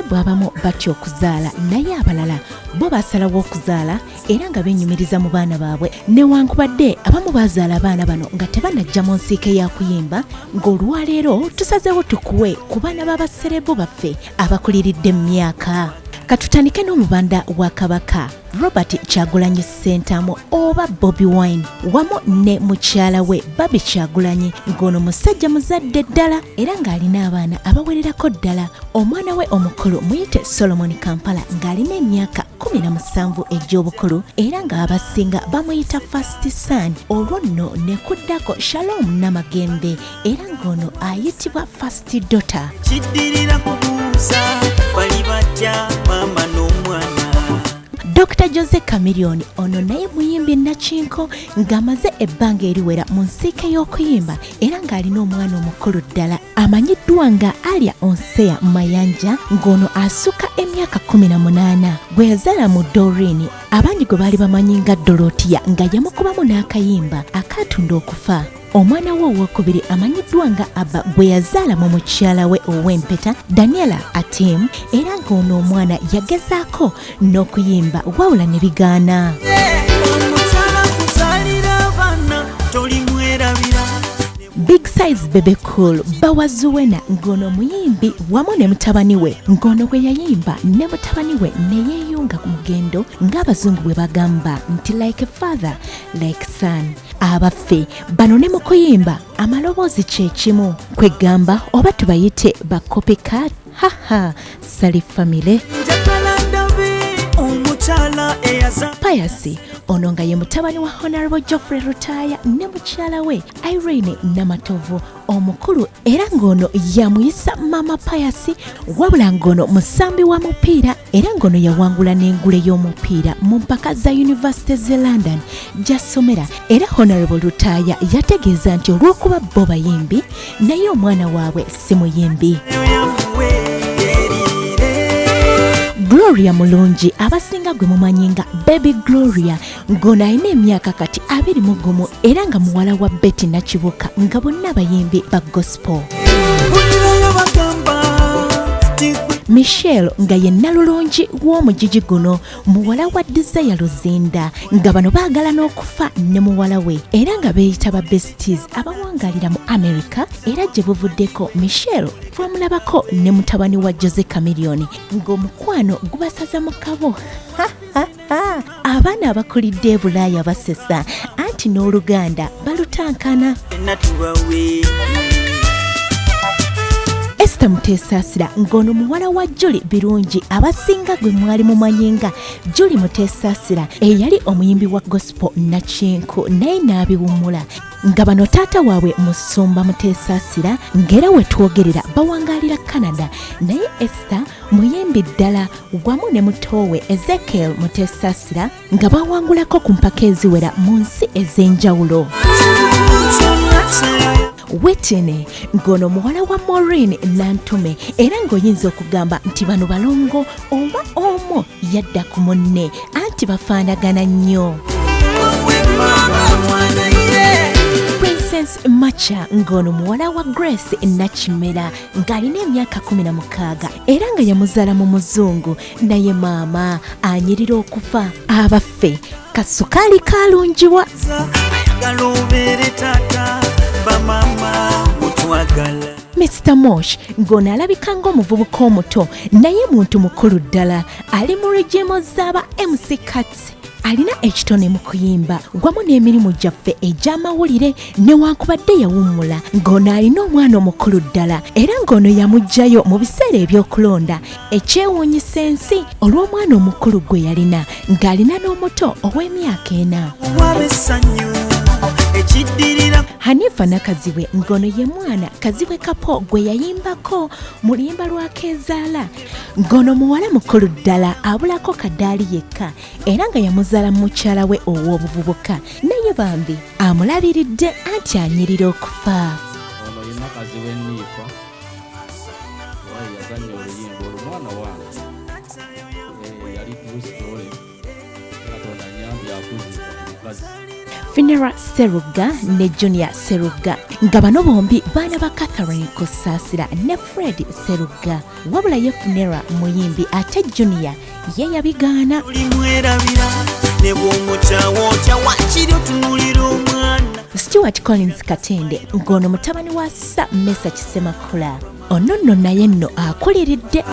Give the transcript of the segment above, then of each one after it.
Abaserebu abamu batya okuzaala naye abalala bo basalawo okuzaala era nga benyumiriza mu baana baabwe. Newankubadde abamu bazaala abaana bano nga tebanajja mu nsiike ya kuyimba, ng'olwaleero tusazeewo tukuwe ku baana b'abaserebu baffe abakuliridde mu myaka. Katutandike n'omubanda wa Kabaka Robert Kyagulanyi Ssentamu oba Bobi Wine wamu ne mukyala we Babi Kyagulanyi, ng'ono musajja muzadde ddala era ng'alina abaana abawererako ddala. Omwana we omukulu muyite Solomon Kampala ng'alina emyaka 17 egy'obukulu era ng'abasinga bamuyita First Son. Olwo nno ne kuddako Shalom Namagende era ng'ono ayitibwa First Daughter. Kiddirira kubuuza bali batya mama n'omwana. Dr. Jose Chameleone ono naye muyimbi nakinko ng'amaze ebbanga eriwera mu nsiike y'okuyimba era ng'alina omwana omukulu ddala amanyiddwa nga Alia Onseya Mayanja, ng'ono asuka emyaka 18. Gwe yazaala mu Doreen, abangi gwe baali bamanyi nga Dorotia, nga yamukubamu n'akayimba akatunda okufa. Omwana we owokubiri amanyiddwa nga Abba gwe yazaala mu mukyala we ow'empeta Daniela Atim era ng'ono omwana yagezaako n'okuyimba wawula ne bigaana. Big Size Bebe Cool Bawazuwena ng'ono muyimbi wamu ne mutabani we, ng'ono bwe yayimba ne mutabani we ne yeeyunga ku mugendo ng'abazungu bwe bagamba nti like a father like son. Abaffe bano ne mu kuyimba amaloboozi kye kimu, kwegamba oba tubayite ba copycat. Haha, Sali family. Payasi ono nga ye mutabani wa Honorable Geoffrey Rutaya ne mukyala we Irene Namatovu omukulu era ng'ono yamuyisa Mama Payasi, wabula ng'ono musambi wa mupiira era ng'ono yawangula n'engule y'omupiira mu mpaka za University z'e London gy'asomera. Era Honorable Rutaya yategeeza nti olw'okuba bo bayimbi naye omwana waabwe si muyimbi. Gloria Mulungi abasinga gwe mumanyi nga Baby Gloria, ng'ono alina emyaka kati 21 era nga muwala wa Betty Nakibuka, nga bonna bayimbi ba gospel. Michelle nga ye Nalulungi w'omugigi guno, muwala wa Desire Luzinda, nga bano baagala n'okufa ne muwala we era nga beeyita ba besties abawangalira mu America era gye buvuddeko Michelle twamulabako ne mutabani wa Jose Chameleone ng'omukwano gubasaza mu kabo. Abaana abakulidde e Bulaaya basesa anti n'Oluganda balutankana. Esther Muteesasira ng'ono muwala wa Julie Birungi abasinga gwe mwali mumanyi nga Julie Muteesasira eyali omuyimbi wa gospel Nakinku naye n'abiwummula, nga bano taata waabwe Musumba Muteesasira ng'era we twogerera bawangalira Canada, naye Esther muyimbi ddala wamu ne mutowe Ezekiel Muteesasira nga bawangulako ku mpaka eziwera mu nsi ez'enjawulo. Wetene ng'ono muwala wa Maureen Nantume era ng'oyinza okugamba nti bano balongo oba omo yadda ku munne anti bafaanagana nnyo. Princess Macha ng'ono muwala wa Grace Nakimera ng'alina emyaka 16 era nga yamuzaala mu muzungu naye maama anyirira okufa. Abaffe kasukaali kalungiwa. Mr. Mosh ng'ono alabika ng'omuvubuka omuto naye muntu mukulu ddala, ali mu regimo z'aba MC Cats. Alina ekitone mu kuyimba wamu n'emirimu gyaffe egy'amawulire newankubadde yawummula, ng'ono alina omwana omukulu ddala era ng'ono yamuggyayo mu biseera eby'okulonda ekyewuunyisa ensi olw'omwana omukulu gwe yalina ng'alina n'omuto ow'emyaka 4. Hanifa Nakaziwe ng'ono ye mwana Kaziwe Kapo gwe yayimbako mu luyimba lwa Kezaala, ng'ono muwala mukulu ddala abulako Kadaali yekka era nga yamuzaala mukyala we ow'obuvubuka naye bambi amulabiridde anti anyirira okufa. Ono ye Nakaziwe Nifa wayi yazannya oluyimba olumwana wange yali true story Katonda nyambi akuzibwa mukazi. Finera Seruga ne Junior Seruga nga bano bombi baana ba Catherine Kusaasira ne Fred Seruga wabula ye Finera muyimbi ate Junior ye yabigaana. Stuart Collins Katende ng'ono mutabani wa Sir Mesa Kisemakula ono nno naye nno akuliridde.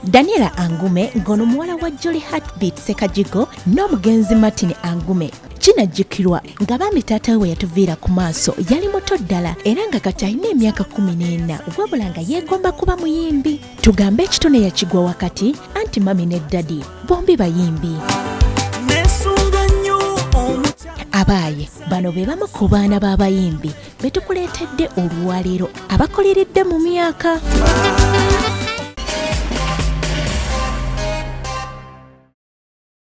Daniela Angume ng'ono muwala wa Jolly Heartbeat Sekajigo n'omugenzi Martin Angume kinajjukirwa nga bambi taata we yatuviira ku maaso yali muto ddala era nga kati alina emyaka 14 wabula nga yeegomba kuba muyimbi. Tugambe ekitone yakigwa wakati anti mami ne dadi bombi bayimbi. Abaaye bano be bamu ku baana b'abayimbi be tukuleetedde olwaleero abakoleredde mu myaka.